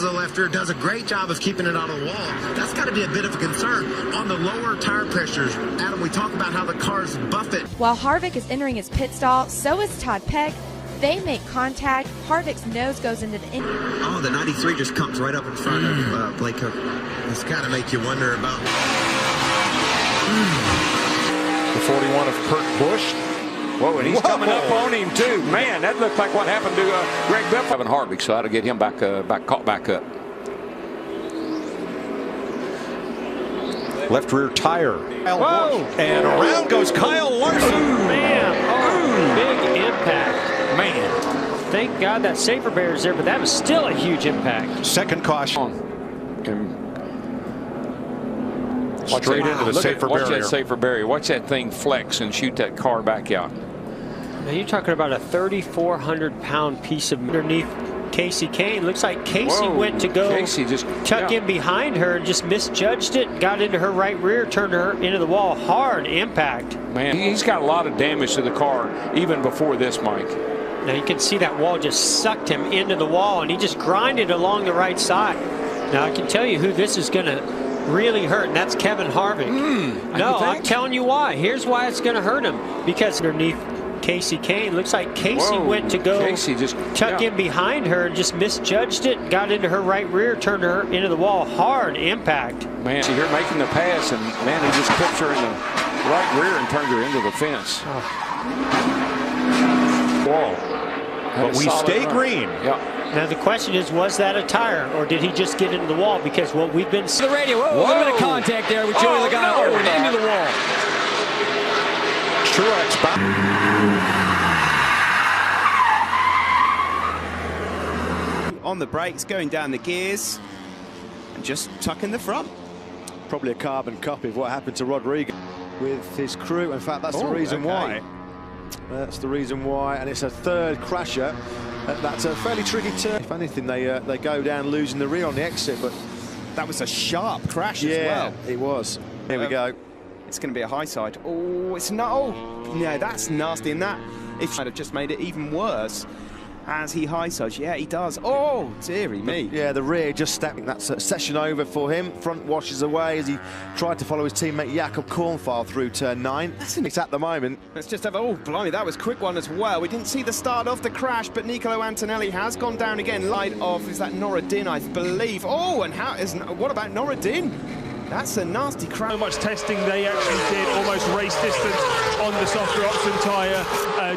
as a left rear, does a great job of keeping it out of the wall. That's got to be a bit of a concern. On the lower tire pressures, Adam, we talk about how the cars buff it. While Harvick is entering his pit stall, so is Todd Peck. They make contact. Harvick's nose goes into the engine. Oh, the 93 just comes right up in front of Blake Cook. It's got to make you wonder about... The 41 of Kurt Busch. Whoa, and he's coming up on him, too. Man, that looked like what happened to Greg Biffle. Having Harvick, so that'll get him caught back up. Left rear tire. Whoa! And around goes Kyle Larson. Man, big impact. Man, thank God that safer barrier's there, but that was still a huge impact. Second caution. Straight into the safer barrier. Watch that safer barrier. Watch that thing flex and shoot that car back out. Now you're talking about a 3,400-pound piece of underneath Casey Kane. Looks like Casey went to go tuck in behind her and just misjudged it. Got into her right rear, turned her into the wall. Hard impact. Man, he's got a lot of damage to the car even before this, Mike. Now you can see that wall just sucked him into the wall, and he just grinded along the right side. Now I can tell you who this is going to really hurt, and that's Kevin Harvick. No, I'm telling you why. Here's why it's going to hurt him. Because underneath Casey Kane, looks like Casey went to go tuck in behind her and just misjudged it. Got into her right rear, turned her into the wall. Hard impact. Man, see her making the pass, and man, he just clips her in the right rear and turns her into the fence. Whoa. But we stay green. Yeah. Now the question is, was that a tire, or did he just get into the wall? Because what we've been seeing. The radio, a little bit of contact there with Joey Logano and into the wall. Truex back. On the brakes, going down the gears, and just tucking the front. Probably a carbon copy of what happened to Rodriguez with his crew. In fact, that's the reason why. That's the reason why, and it's a third crasher. That's a fairly tricky turn. If anything, they go down losing the rear on the exit, but that was a sharp crash as well. It was. Here we go. It's going to be a high side. Oh, it's not. Oh, no, that's nasty. And that, if might have just made it even worse. As he high sides, yeah, he does. Oh, dearie me. Yeah, the rear just stepping. That's a session over for him. Front washes away as he tried to follow his teammate Jakob Kornfeil through turn 9. It's at the moment. Let's just have oh, blimey, that was a quick one as well. We didn't see the start of the crash, but Niccolo Antonelli has gone down again. Light of, is that Nora Din, I believe. Oh, and what about Nora Din? That's a nasty crash. So much testing they actually did, almost race distance on the softer option tyre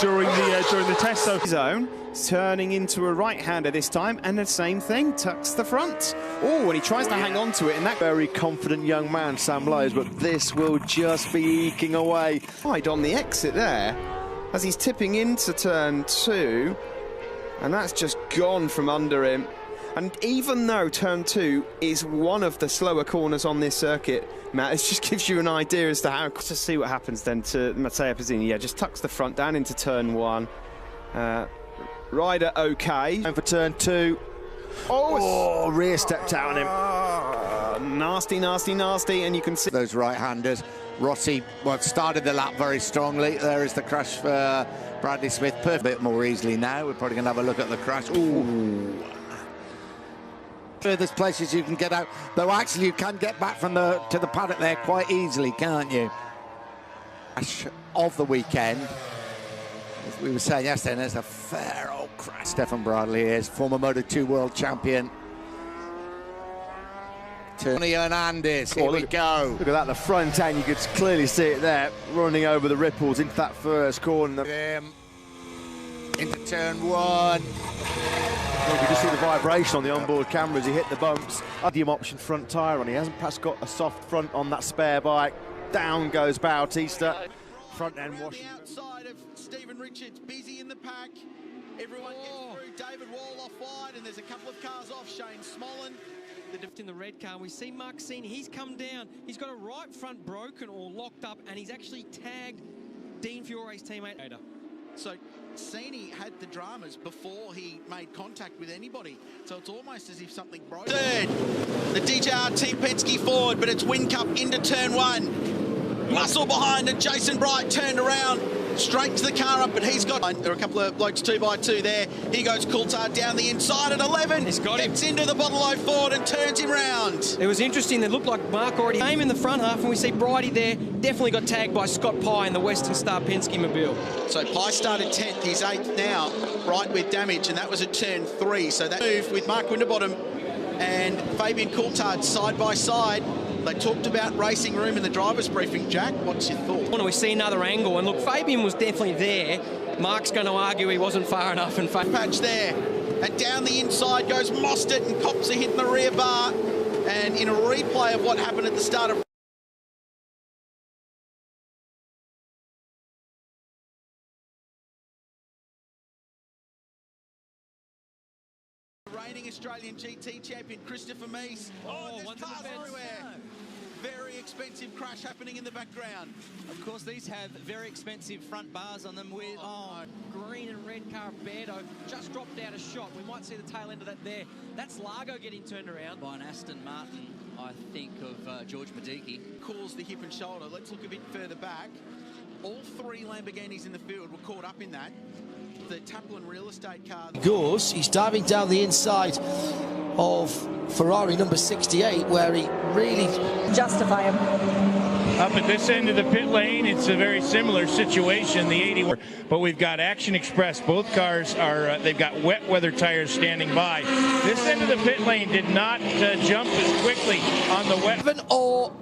during the test zone. Turning into a right-hander this time, and the same thing, tucks the front. Oh, and he tries to hang on to it, and that very confident young man, Sam Lowes, but this will just be eking away. Wide on the exit there, as he's tipping into turn 2, and that's just gone from under him. And even though turn 2 is one of the slower corners on this circuit, Matt, it just gives you an idea as to how to see what happens then to Matteo Pezzini. Yeah, just tucks the front down into turn 1. Rider okay. And for turn 2. Oh, rear stepped out on him. Nasty, nasty, nasty. And you can see those right-handers. Rossi started the lap very strongly. There is the crash for Bradley Smith. A bit more easily now. We're probably going to have a look at the crash. Ooh. There's places you can get out, though actually you can get back from to the paddock there quite easily, can't you? Crash of the weekend. As we were saying yesterday, there's a fair old crash. Stefan Bradley is former Moto2 world champion. Tony Hernandez, here we go. Look at that, the front end, you could clearly see it there, running over the ripples into that first corner. Into turn 1. You can just see the vibration on the onboard camera as he hit the bumps. Medium option front tyre on. He hasn't perhaps got a soft front on that spare bike. Down goes Bautista. Front end washing. Outside of Stephen Richards, busy in the pack. Everyone gets through. David Wall off wide, and there's a couple of cars off. Shane Smollen. In the red car, we see Maxine. He's come down. He's got a right front broken or locked up, and he's actually tagged Dean Fiore's teammate. So Cini had the dramas before he made contact with anybody. So it's almost as if something broke. Third, the DJR Penske forward, but it's Whincup into turn 1. Muscle behind it. Jason Bright turned around. straight to the car up, but he's got... There are a couple of blokes 2x2 there. Here goes Coulthard down the inside at 11. He's got him. Gets into the bottle o Ford and turns him round. It was interesting. It looked like Mark already came in the front half, and we see Bridie there. Definitely got tagged by Scott Pye in the Western Star Penske Mobile. So Pye started 10th. He's 8th now, right with damage, and that was at turn 3. So that move with Mark Winterbottom and Fabian Coulthard side by side. They talked about racing room in the driver's briefing. Jack, what's your thought? Well, we see another angle, and look, Fabian was definitely there. Mark's going to argue he wasn't far enough. And patch there, and down the inside goes Mostert, and Cops a hit in the rear bar. And in a replay of what happened at the start of reigning Australian GT champion Christopher Mees. Oh, there's cars everywhere. Very expensive crash happening in the background. Of course, these have very expensive front bars on them with green and red car of Beardo just dropped out a shot. We might see the tail end of that there. That's Largo getting turned around. By an Aston Martin, I think, of George Madiki. Calls the hip and shoulder. Let's look a bit further back. All 3 Lamborghinis in the field were caught up in that. The Taplin real estate car. Goes, he's diving down the inside of Ferrari number 68, where he really justify him. Up at this end of the pit lane, it's a very similar situation, the 81, but we've got Action Express. Both cars are, they've got wet weather tires standing by. This end of the pit lane did not jump as quickly on the wet. Or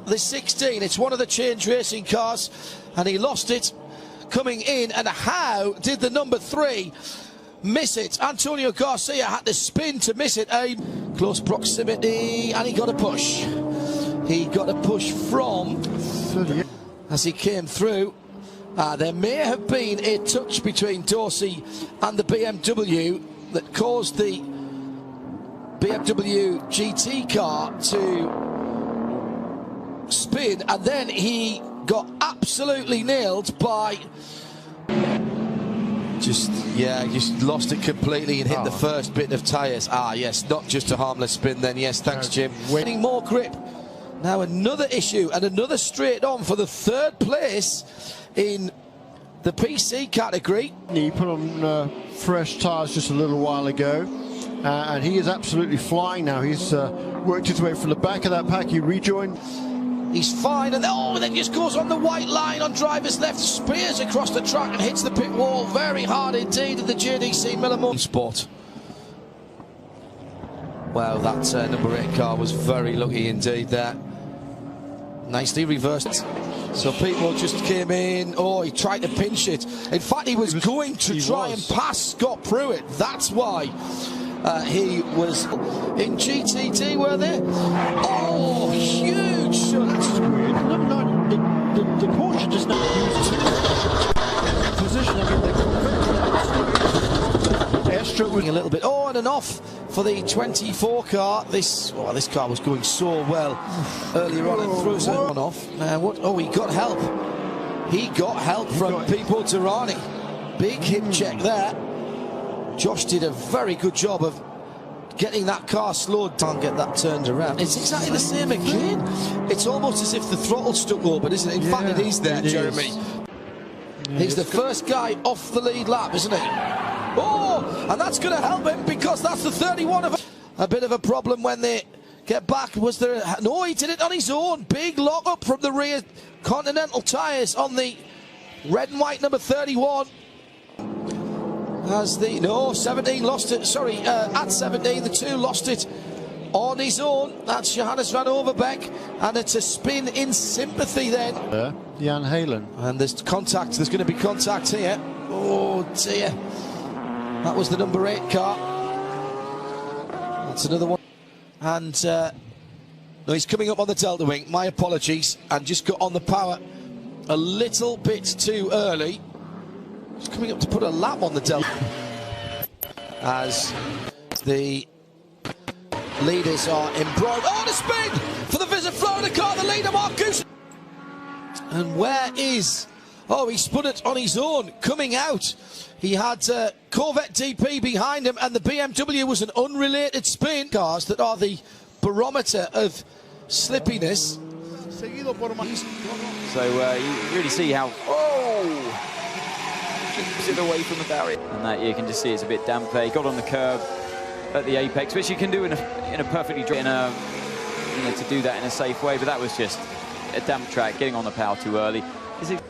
the 16, it's one of the change racing cars, and he lost it coming in. And how did the number 3 miss it? Antonio Garcia had to spin to miss it. A close proximity, and he got a push. He got a push from as he came through. There may have been a touch between Dorsey and the BMW that caused the BMW GT car to spin, and then he got absolutely nailed by just lost it completely and hit the first bit of tyres. Yes, not just a harmless spin then. Yes, thanks Jim. Winning more grip. Now another issue and another straight on for the 3rd place in the PC category. He put on fresh tyres just a little while ago, and he is absolutely flying now. He's worked his way from the back of that pack. He rejoined. He's fine, and then just goes on the white line on driver's left, spears across the track and hits the pit wall very hard indeed at the JDC Miller Sport. Well, that number 8 car was very lucky indeed there. Nicely reversed. So people just came in. Oh, he tried to pinch it. In fact, he was going to try and pass Scott Pruitt. That's why he was in GTD, were they? Oh, huge shot. That's weird. The Porsche does not use position. I mean, airstrip a little bit on and off for the 24 car. This car was going so well earlier on and throws it on off. Oh, he got help. He got help from Pipo Tirani. Big hip check there. Josh did a very good job of getting that car slowed down, get that turned around. It's exactly the same again. It's almost as if the throttle stuck open, isn't it? In fact, it is there, Jeremy. He's the first guy off the lead lap, isn't he? Oh, and that's going to help him because that's the 31 of a bit of a problem when they get back. Was there? No, he did it on his own. Big lock up from the rear Continental tyres on the red and white number 31. As the 17 lost it. Sorry, at 17 the 2 lost it on his own. That's Johannes van Overbeek, and it's a spin in sympathy then. Jan Halen. And there's contact. There's going to be contact here. Oh dear. That was the number 8 car. That's another one. And no, he's coming up on the Delta Wing. My apologies. And just got on the power a little bit too early. He's coming up to put a lap on the Delta. As the leaders are embroiled. Oh, the spin for the Visit Florida car. The leader, Marcus. And where is... Oh, he spun it on his own, coming out. He had Corvette DP behind him, and the BMW was an unrelated spin. Cars that are the barometer of slippiness. So you really see how it away from the barrier. And that you can just see it's a bit damp there. He got on the curb at the apex, which you can do in a perfectly you know, to do that in a safe way, but that was just a damp track, getting on the power too early. Is it?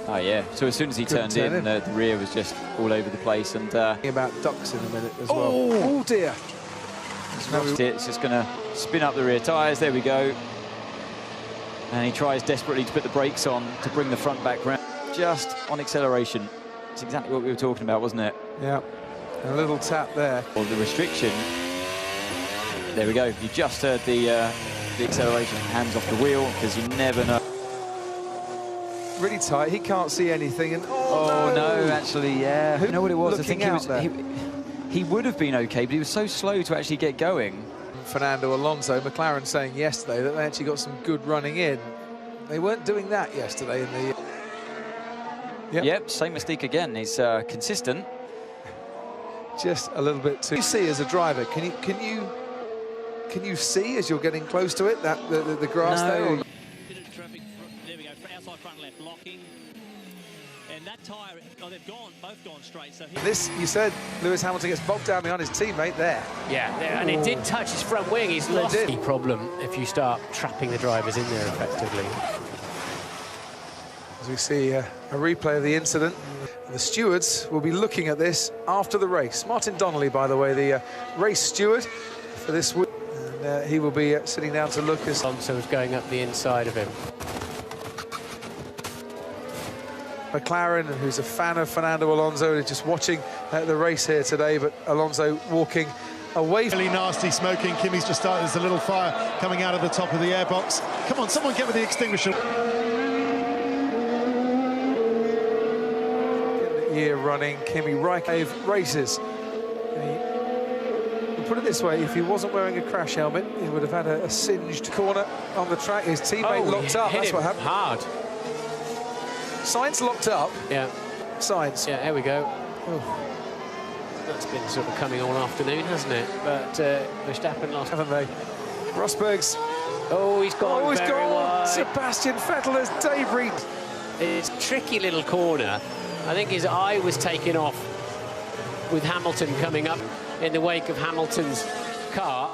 Oh yeah. So as soon as he turned in, the rear was just all over the place. And about ducks in a minute as well. Oh dear! It's just going to spin up the rear tyres. There we go. And he tries desperately to put the brakes on to bring the front back round. Just on acceleration. It's exactly what we were talking about, wasn't it? Yeah. A little tap there. Or the restriction. There we go. You just heard the acceleration, hands off the wheel, because you never know. Really tight. He can't see anything. And no, actually, yeah. You know what it was? I think he would have been okay, but he was so slow to actually get going. Fernando Alonso, McLaren saying yesterday that they actually got some good running in. They weren't doing that yesterday in the. Yep, same mistake again. He's consistent. Just a little bit too. You see as a driver, can you see as you're getting close to it that the grass there? Or... There we go, outside front left, locking. And that tyre, they've both gone straight. So this, you said, Lewis Hamilton gets bogged down behind his teammate there. Yeah, and it did touch his front wing. He's lost the problem if you start trapping the drivers in there effectively. As we see a replay of the incident, the stewards will be looking at this after the race. Martin Donnelly, by the way, the race steward for this week. And he will be sitting down to look as... Alonso was going up the inside of him. McLaren, who's a fan of Fernando Alonso, is just watching the race here today, but Alonso walking away. Really nasty smoking. Kimi's just started. There's a little fire coming out of the top of the airbox. Come on, someone get with the extinguisher. Year running, Kimi Räikkönen races. We'll put it this way, if he wasn't wearing a crash helmet, he would have had a singed corner on the track. His teammate locked up, that's what happened. Hard. Sainz locked up. Yeah. Sainz. Yeah, here we go. That's been sort of coming all afternoon, hasn't it? But Verstappen lost. Haven't they? Rosberg's. Oh, he's gone. Oh, he's very gone. wide. Sebastian Vettel has debris. It's a tricky little corner. I think his eye was taken off with Hamilton coming up in the wake of Hamilton's car.